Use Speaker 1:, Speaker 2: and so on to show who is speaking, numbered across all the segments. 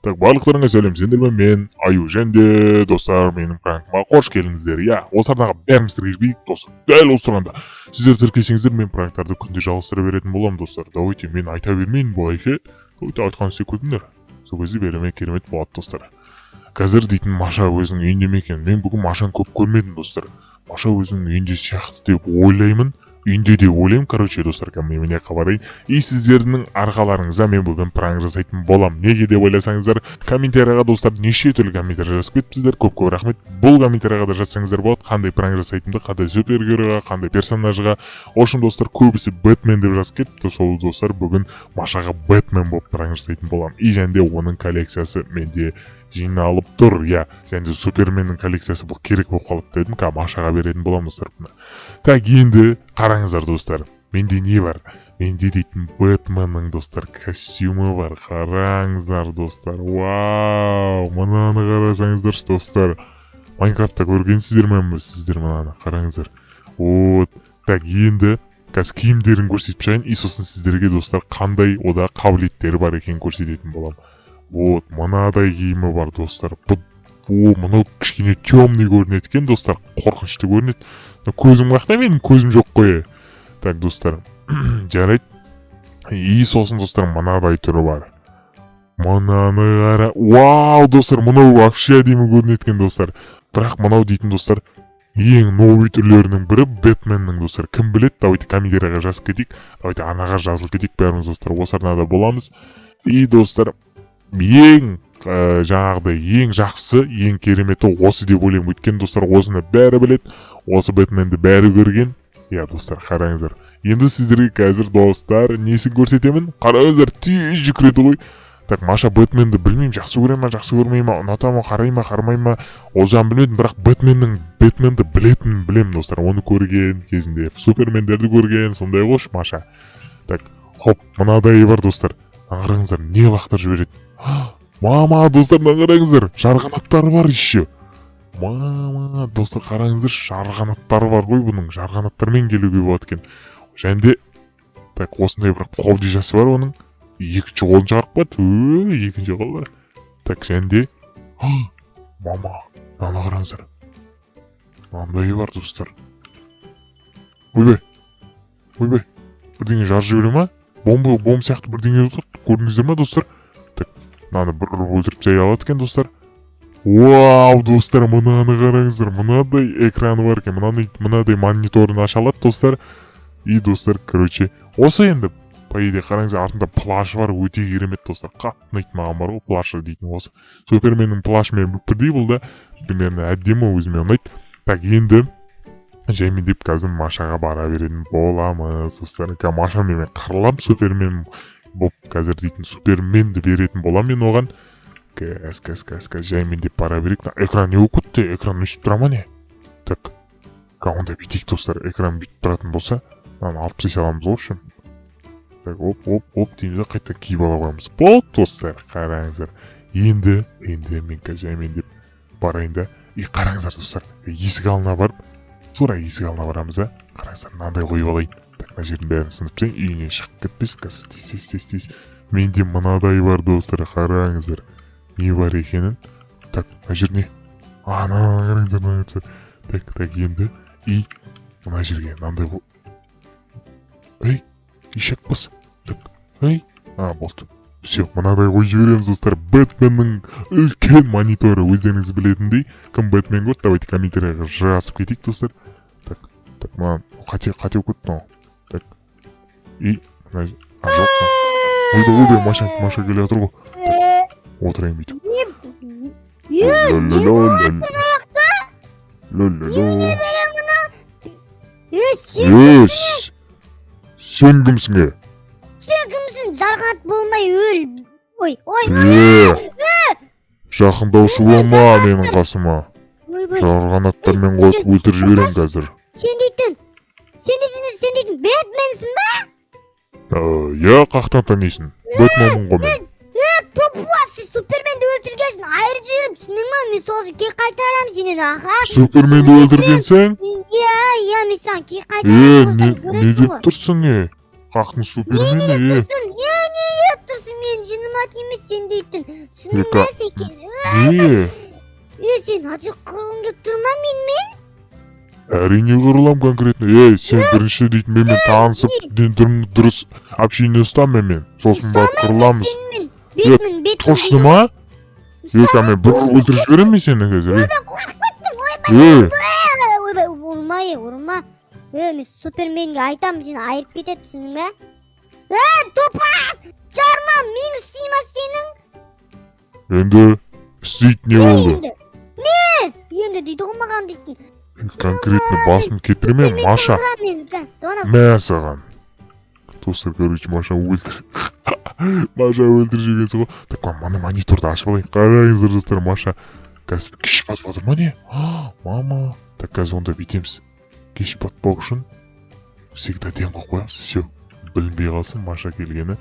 Speaker 1: Так, барлықтарыңа сәлем, сендермен мен Аю және достар менің пранкыма қош келдіңіздер. Иә, осы арнаға бәріміз тіркелейік достар. Дәл осы тұрғанда сіздер тіркелсеңіздер мен пранктарды күнде жалғастыра беретін боламын достар. Давайте мен айта бермейін былайша. Давайте айтқан істеп көрдіңдер. Сол кезде бәріме керемет болады достар. Қазір дейтін Маша өзінің үйінде ме екен? Мен бүгін Машаны көп көрмедім достар. Маша өзінің үйінде сияқты деп ойлаймын. Үйінде де ойлаймын, короче, достар, міне қабарайын. И сіздердің арқаларыңызда мен бүгін пранк жасайтын болам. Неге деп ойласаңыздар, комментарияға достар неше түрлі комментарий жазып кетіпсіздер. Көп рахмет. Бұл комментарияға да жазсаңыздар болады, қандай пранк жасайтынды, қандай супергеройға, қандай персонажға. Ошын достар, көбісі Бэтмен деп жазып кетіпті. Сол достар, бүгін Машаға Бэтмен болып пранк жасайтын болам. И және оның коллекциясы менде жиналып тұр, иә. Және Суперменнің коллекциясы бұл керек болып қалыпты дедім, Машаға беретін болам достар. Так, енді қараңыздар достар. Менде не бар? Менде дейтін Бэтменнің достар костюмі бар. Қараңыздар достар. Вау! Мынаны қарасаңыздар достар. Майнкрафтта көргенсіздер ме? Сіздер мынаны қараңыздар. Вот. Так, енді қазір киімдерін көрсетіп шығайын. И сосын сіздерге достар қандай ода қабілеттері бар екенін көрсететін болам. Вот, мынадай киімі бар достар. Мынау кішкене темный көрінеді екен достар. Қорқынышты көрінеді. Көзім қақта, менің көзім жоқ қой. Так достар, жарайды. И сосын достар мынадай түрі бар. Мынаны қара. Вау достар, мынау вообще әдемі көрінеді екен достар. Бірақ мынау дейтін достар ең новый түрлерінің бірі Бэтменнің достар. Кім біледі? Давайте комментарияға жазып кетейік. Давайте анаға жазылып кетейік бәріміз достар. Осы арнада боламыз. И достар ең жаңағыдай ең жақсы, ең кереметі осы деп ойлаймын. Өйткені достар осыны бәрі біледі. Осы Бэтменді бәрі көрген. Иә достар, қараңыздар. Енді сіздерге қазір достар несін көрсетемін? Қараңыздар, тез жүкіреді ғой. Так, Маша Бэтменді білмеймін, жақсы көре ма, жақсы көрмей ма, ұната ма, қарай ма, қармай ма, ол жағын білмедім, бірақ Бэтменді білемін достар. Оны көрген кезінде, Супермендерді көрген, сондай қош Маша. Так, хоп, мынадай бар достар. Қараңыздар, не лақтар жібереді? Мама, достар, қараңыздар, жарғанаттары бар еще. Мама, достар, қараңыздар, жарғанаттары бар ғой бұның. Жарғанаттармен келуге болады екен. Және так, осындай бір қобдижасы бар оның. Екінші қолын шығарып қойды. Екінші қолы. Так, және мама, мама қараңыздар. Мынандай бар достар. Ойбай. Бірдеңе жарып жібере ма? Бомба сияқты бірдеңе достар. Көрдіңіздер ме достар? Так, мынаны бір өлтіріп тастай алады екен достар. Вау, достар, мынаны қараңыздар. Мынадай экраны бар екен. Мынадай мониторын аша алады достар. И достар, короче, осы енді по идее қараңыздар, артында плашы бар, өте керемет достар. Қатты ұнайды маған бар ғой, плашы дейтін осы. Суперменнің плашымен бірдей бұл да. Примерно әдемі, өзіме ұнайды. Так, енді жаймен деп қазір Машаға бара беретін боламыз достар. Машамен қырылам, Супермен болып қазір дейтін Суперменді беретін болам мен оған. Кәс, жаймен деп бара берейік. Экран не болып кетті? Экран өшіп тұра ма не? Так, онда бүйтейік достар. Экран бүйтіп тұратын болса, алып тастай саламыз ғой үшін. Так, оп дейміз де қайта киіп ала қоямыз. Болды достар, қараңыздар. Енді мен жаймен деп барайын да. И қараңыздар достар, есік алдына барып, тура есік алдына барамыз да. Қараңыздар, мынандай қойып алайын. Так, мына жердің бәрін сынып тастайын, үйінен шығып кетпес. Тез. Менде мынадай бар достар, қараңыздар. Не бар екенін. Так, мына жер не? Қараңыздар. Так, енді и мына жерге мынандай бұл. Ишек бас. Так, болды. Все, мынадай қойып жібереміз достар. Бэтменнің үлкен мониторы, өздеріңіз білетіндей. Кім Бэтмен көрді? Давайте комментарияға жазып кетейік достар. Так, мына қате болып кетті мынау. Так, и мына жоқ. Ойбай, Маша келе жатыр ғой. Отырайын бүйтіп. Сен кімсің е?
Speaker 2: Сен кімсің? Жарғанат болмай өл. Ой.
Speaker 1: Жақындаушы болма менің қасыма. Жарғанаттармен қосып өлтіріп жіберем қазір.
Speaker 2: Сен дейтін Бэтменсің ба?
Speaker 1: Я қақтан танисың? Бэтменмін ғой мен.
Speaker 2: Топуасы, Суперменді өлтіргенсің, айырып жіберіп, түсінің ма? Мен сол ке қайтарам сенен, аға.
Speaker 1: Суперменді өлтіргенсің?
Speaker 2: Иә, мен саған ке қайтарам.
Speaker 1: Не деп тұрсың, Қақтың Супермені,
Speaker 2: Не деп тұрсың? мен жыныма тиме сен дейтін. Шының
Speaker 1: Ека.
Speaker 2: мәс екен.
Speaker 1: Не?
Speaker 2: Сен ачык кылгың кеп турма менмен?
Speaker 1: Әрине қырылам конкретно. Сен бірінші дейтін менімен танысып, дұрыс общение ұстам менімен. Сосын барып қырыламыз.
Speaker 2: Сенмен. Бетмін.
Speaker 1: Точно ма? Мен бір өлтіріп жіберем мен сені қазір.
Speaker 2: Мен қорқып кеттім.
Speaker 1: Ей,
Speaker 2: Урма. Мен Суперменге айтам, сені айырып кетет, түсіндің бе? Топас! Жарма, мен істейма сенің.
Speaker 1: енді істейді не болды?
Speaker 2: Енді дейді ғой маған дейтін.
Speaker 1: Конкретно басым кетірме, Маша. Мә саған. Достар, короче, Маша өлтір. Маша өлтір жегенсі ғой. Так, мана мониторды ашып алайын. Қараңыздар достар, Маша қазір кеш батып жатыр ма не? Мама. Так, қазір онда бүйтеміз. Кеш батпау үшін всегда ден қойып қоямыз. Все. Білінбей қалсын Маша келгені.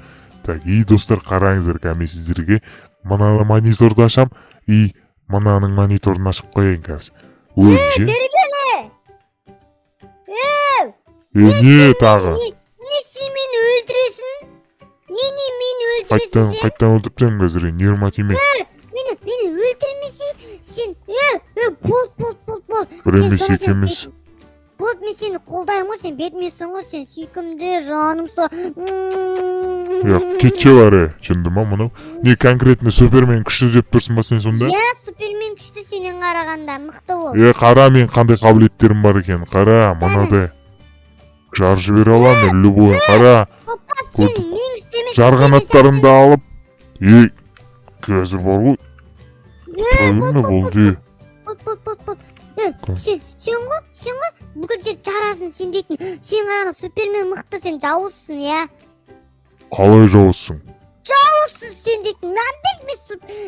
Speaker 1: Так, достар, қараңыздар, мен сіздерге мына мониторды ашам. Мынаның мониторын ашып қояйын қазір. Өлінше.
Speaker 2: Бергеле!
Speaker 1: Не тағы?
Speaker 2: Не сен мені өлтіресің? Не мені өлтіресің сен?
Speaker 1: Қайттан өлтірсем қазір, нерма тиме.
Speaker 2: Мені өлтірмесе сен... Бол.
Speaker 1: Бір емес, екі емес.
Speaker 2: Болды, мен сені қолдаймын ғой, сен бетмесің ғой, сен сүйкімді, жаным со...
Speaker 1: Кетші бар, шынды ма мұнау? Не конкретно Супермен күшті деп тұрсын ба сен сонда?
Speaker 2: Супермен күшті сенен қарағанда, мықты ол.
Speaker 1: Қара, мен қандай қабілеттерім бар екен, қара, мұнады. Жар жібере аламын, любой, қара. Жарғанаттарымды алып, қазір бар ғой. Правильно болды.
Speaker 2: Сен ғой, бүкіл жер жарасын сен дейтін. Сен қарағанда Супермен мықты, сен жауызсың,
Speaker 1: Қалай жауызсың?
Speaker 2: Жауызсың сен дейтін.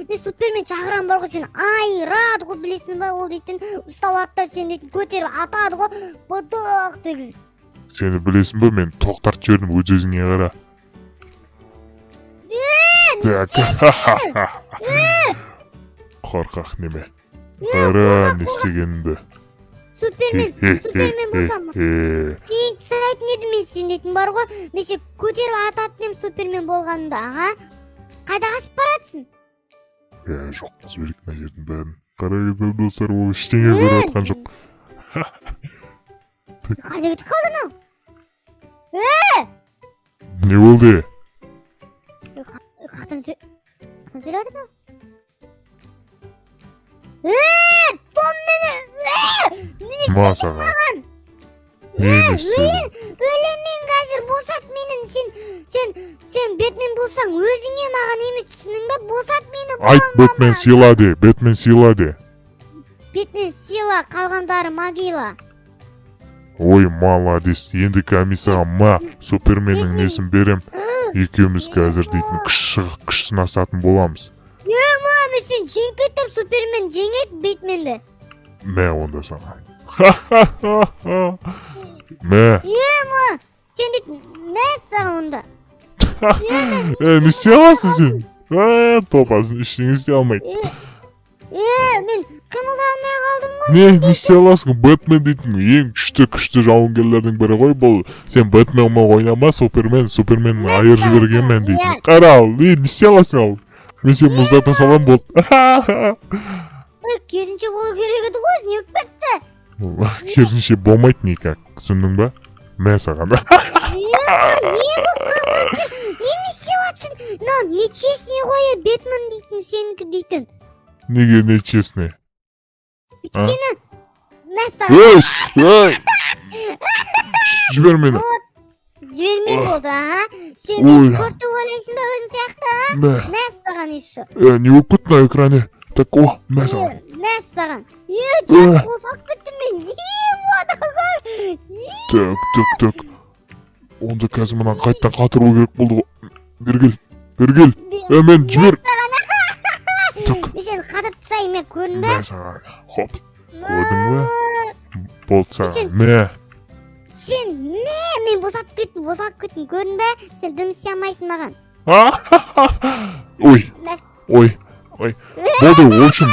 Speaker 2: Мен Супермен шақырам бар ғой, сен айырады ғой, білесің ба, ол дейтін. Ұстап атта сен дейтін, көтеріп атады ғой, бұдық дегізіп.
Speaker 1: Сені білесің бе, мен тоқтарт жібердім өз-өзіңе қара. Так, қорқақ неме. Қара, не істегенімді.
Speaker 2: Супермен болсам ма? Ең пісайтын едім мен сен дейтін бар ғой. Мен сен көтеріп ататын ем Супермен болғанында, қайда қашып баратсың?
Speaker 1: Жоқ, жіберек мына жердің бәрін. Қараңыздар достар, ол ештеңе көріп атқан жоқ.
Speaker 2: Қайда кетіп қалдың ау?
Speaker 1: Не болды?
Speaker 2: Қақтан сөйледі ма? Том мені!
Speaker 1: Ма саған? Не істедің?
Speaker 2: Өлемен қазір босат менің, сен Бетмен болсаң өзіңе маған емес, түсінің бе? Босат мені.
Speaker 1: Айт, Бетмен сыйла де, Бетмен сыйла де.
Speaker 2: Бетмен сыйла, қалғандары могила.
Speaker 1: Ой, молодец, енді комиссаға Суперменнің несін берем. Екеуміз қазір дейтін күш сынасатын боламыз.
Speaker 2: Мен сен жеңіп кеттім, Супермен жеңет Бетменді.
Speaker 1: Онда саған.
Speaker 2: Сен дейтін, саған онда.
Speaker 1: Не істей аласың сен? Топасын, ештеңе істей алмайды.
Speaker 2: Мен қимылдай алмай қалдым ғой.
Speaker 1: Не істей аласың? Бэтмен дейтін ең күшті жауынгерлердің бірі ғой бұл. Сен Бэтмен ойнама, Супермен айыр жібергенмен дейтін. Қарал, не істей аласың ал? Мен сен мұздата салам болды.
Speaker 2: Керісінше болу керек еді ғой, не өкпетті?
Speaker 1: Керісінше болмайды никак, түсіндің ба? Саған.
Speaker 2: Не істеп атсың? Нечестный ғой, Бетмен дейтін, сенікі дейтін.
Speaker 1: Неге нечестный?
Speaker 2: Өйткені, саған.
Speaker 1: Жібер мені.
Speaker 2: Жібермей болды, Сен мен көрті ойлайсың ба өзің сияқты, саған еще.
Speaker 1: Не болып кетті на экране? Так, саған.
Speaker 2: Саған. Жақ қосақ кеттім мен.
Speaker 1: Так. Онда қазір мұнан қайттан қатыру керек болды ғой. Бергел. Мен жібер.
Speaker 2: Мен сені қатып тұсайын, мен көрін бе?
Speaker 1: Саған. Хоп. Көрдің бе? Болды саған.
Speaker 2: Сен мен босап кеттім, көрін бе? Сен дым істей алмайсың маған.
Speaker 1: Ой. Болды, в общем,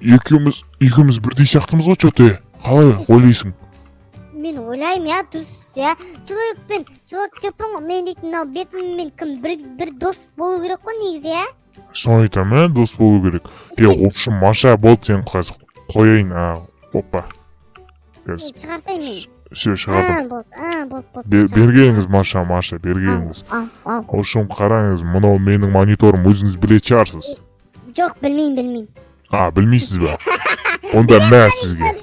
Speaker 1: екеуміз бірдей сияқтымыз ғой, что-то. Қалай ойлайсың?
Speaker 2: Мен ойлаймын. қараймын, иә, дұрыс, иә. Человек деппін ғой, мен дейтін мынау бетіммен кім бір дос болу керек қой негізі, иә?
Speaker 1: Соны айтамын, дос болу керек. В общем, Маша, болды сен қояйын, опа.
Speaker 2: Шығарсай мен.
Speaker 1: Все, шығардым.
Speaker 2: Болды.
Speaker 1: Бергеніңіз, Маша, бергеніңіз. В общем, қараңыз, мынау менің мониторым, өзіңіз білетін шығарсыз.
Speaker 2: Жоқ, білмеймін.
Speaker 1: Білмейсіз бе? Онда мә сізге.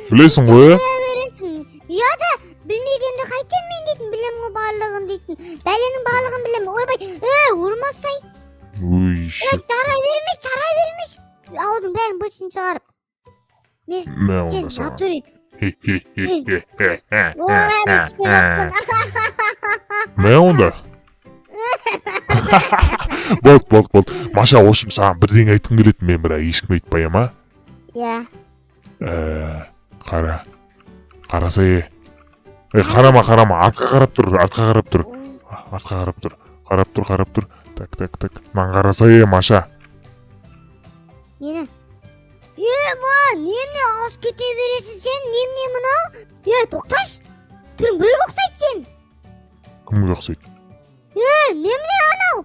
Speaker 1: Білесің ғой,
Speaker 2: Я да, білмегенді қайтем мен дейтін, білем ғой барлығын дейтін. Бәленің барлығын білем. Ойбай, ұрмасай.
Speaker 1: Ой, шет.
Speaker 2: Чара бермеш. Аудың бәрін бөтсін шығарып.
Speaker 1: Мә онда саған.
Speaker 2: Натурит.
Speaker 1: Мә онда. Болды. Маша, в общем, саған бірдеңе айтқым келеді, мен бірақ ешкім айтпайым, а?
Speaker 2: Иә.
Speaker 1: Қарасай. Қарама, артқа қарап тұр. Қарап тұр. Так. Ман қарасай, Маша.
Speaker 2: Нені? Немне алыс кете бересің сен? Немне мынау? Тоқташ. Түрің біреуге ұқсайды сен.
Speaker 1: Кімге ұқсайды?
Speaker 2: Немне анау?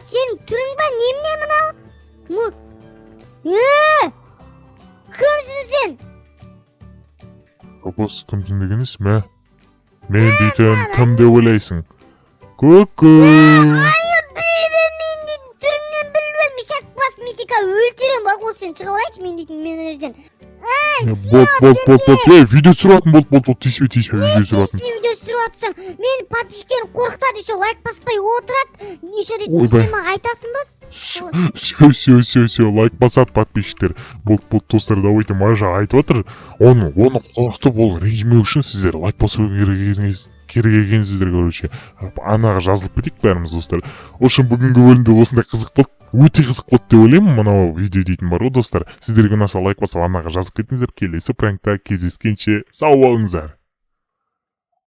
Speaker 2: Сен түрің ба? Немне мынау? Кімсің сен?
Speaker 1: Бос, кім демегеніз? Мен дейтін кім деп ойлайсың? Ку-ку.
Speaker 2: Мен дейтін түріңнен білмем. Мешак бас мешека өлтірем бар ғой сен. Шығып алайыншы мен дейтін менеджерден.
Speaker 1: Болды. Видео түсіріватым, болды. Тиіспе, видео түсіріватым.
Speaker 2: Видео түсіріватсың. Мен подписчиктерім қорқытады, еще лайк баспай отырады. Еще дейтін, сен маған айтасың ба?
Speaker 1: Все, лайк басады подписчиктер. Болды, достар, давайте Маша айтып отыр. Оны қорқытып ол ренжімеу үшін сіздер лайк басу керек екенсіздер, короче. Анаға жазылып кетейік бәріміз, достар. Общем, бүгінгі бөлімде осындай қызық болды. Өте қызық болды деп ойлаймын, мынау видео дейтін бар ғой, достар. Сіздерге ұнаса лайк басып анаға жазып кетіңіздер. Келесі пранкта кездескенше сау болыңыздар.